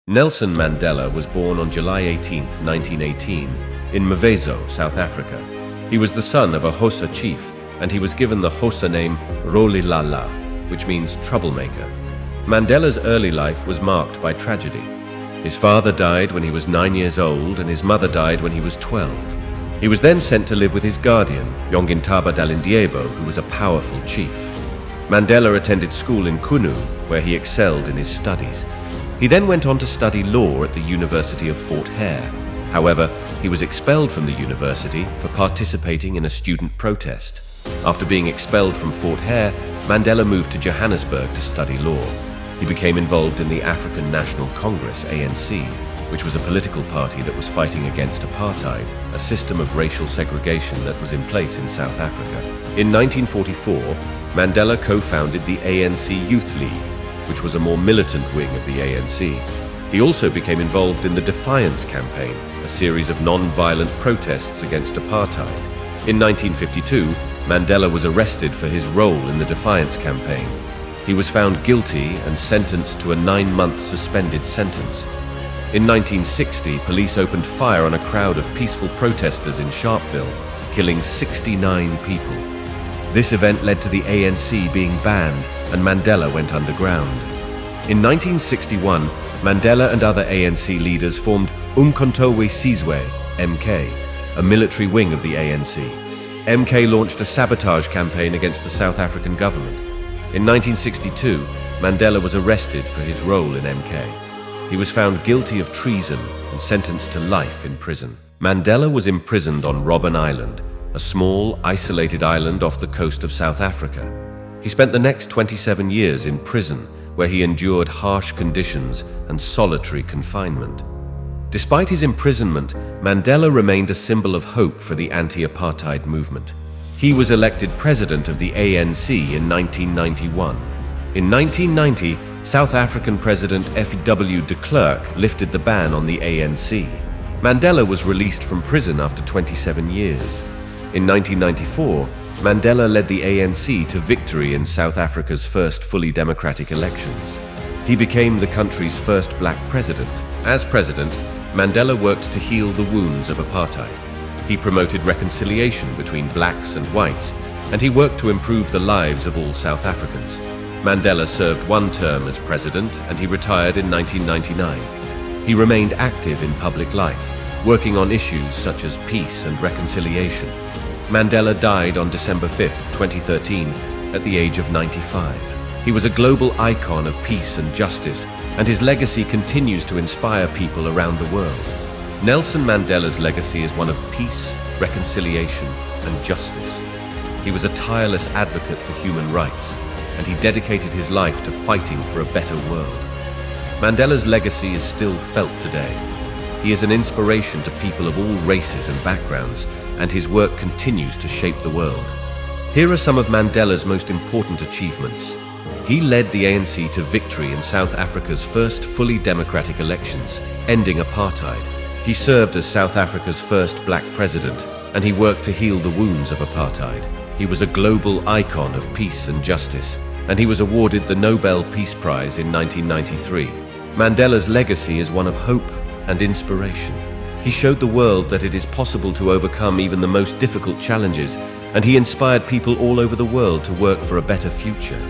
Nelson Mandela was born on July 18, 1918, in Mvezo, South Africa. He was the son of a Xhosa chief, and he was given the Xhosa name Rolihlahla, which means troublemaker. Mandela's early life was marked by tragedy. His father died when he was 9 years old, and his mother died when he was 12. He was then sent to live with his guardian, Yongintaba Dalindyebo, who was a powerful chief. Mandela attended school in Kunu, where he excelled in his studies. He then went on to study law at the University of Fort Hare. However, he was expelled from the university for participating in a student protest. After being expelled from Fort Hare, Mandela moved to Johannesburg to study law. He became involved in the African National Congress, ANC, which was a political party that was fighting against apartheid, a system of racial segregation that was in place in South Africa. In 1944, Mandela co-founded the ANC Youth League, which was a more militant wing of the ANC. He also became involved in the Defiance Campaign, a series of non-violent protests against apartheid. In 1952, Mandela was arrested for his role in the Defiance Campaign. He was found guilty and sentenced to a 9-month suspended sentence. In 1960, police opened fire on a crowd of peaceful protesters in Sharpeville, killing 69 people. This event led to the ANC being banned, and Mandela went underground. In 1961, Mandela and other ANC leaders formed Umkhonto we Sizwe, MK, a military wing of the ANC. MK launched a sabotage campaign against the South African government. In 1962, Mandela was arrested for his role in MK. He was found guilty of treason and sentenced to life in prison. Mandela was imprisoned on Robben Island, a small, isolated island off the coast of South Africa. He spent the next 27 years in prison, where he endured harsh conditions and solitary confinement. Despite his imprisonment, Mandela remained a symbol of hope for the anti-apartheid movement. He was elected president of the ANC in 1991. In 1990, South African President F.W. de Klerk lifted the ban on the ANC. Mandela was released from prison after 27 years. In 1994, Mandela led the ANC to victory in South Africa's first fully democratic elections. He became the country's first black president. As president, Mandela worked to heal the wounds of apartheid. He promoted reconciliation between blacks and whites, and he worked to improve the lives of all South Africans. Mandela served one term as president, and he retired in 1999. He remained active in public life, working on issues such as peace and reconciliation. Mandela died on December 5, 2013, at the age of 95. He was a global icon of peace and justice, and his legacy continues to inspire people around the world. Nelson Mandela's legacy is one of peace, reconciliation, and justice. He was a tireless advocate for human rights, and he dedicated his life to fighting for a better world. Mandela's legacy is still felt today. He is an inspiration to people of all races and backgrounds, and his work continues to shape the world. Here are some of Mandela's most important achievements. He led the ANC to victory in South Africa's first fully democratic elections, ending apartheid. He served as South Africa's first black president, and he worked to heal the wounds of apartheid. He was a global icon of peace and justice, and he was awarded the Nobel Peace Prize in 1993. Mandela's legacy is one of hope and inspiration. He showed the world that it is possible to overcome even the most difficult challenges, and he inspired people all over the world to work for a better future.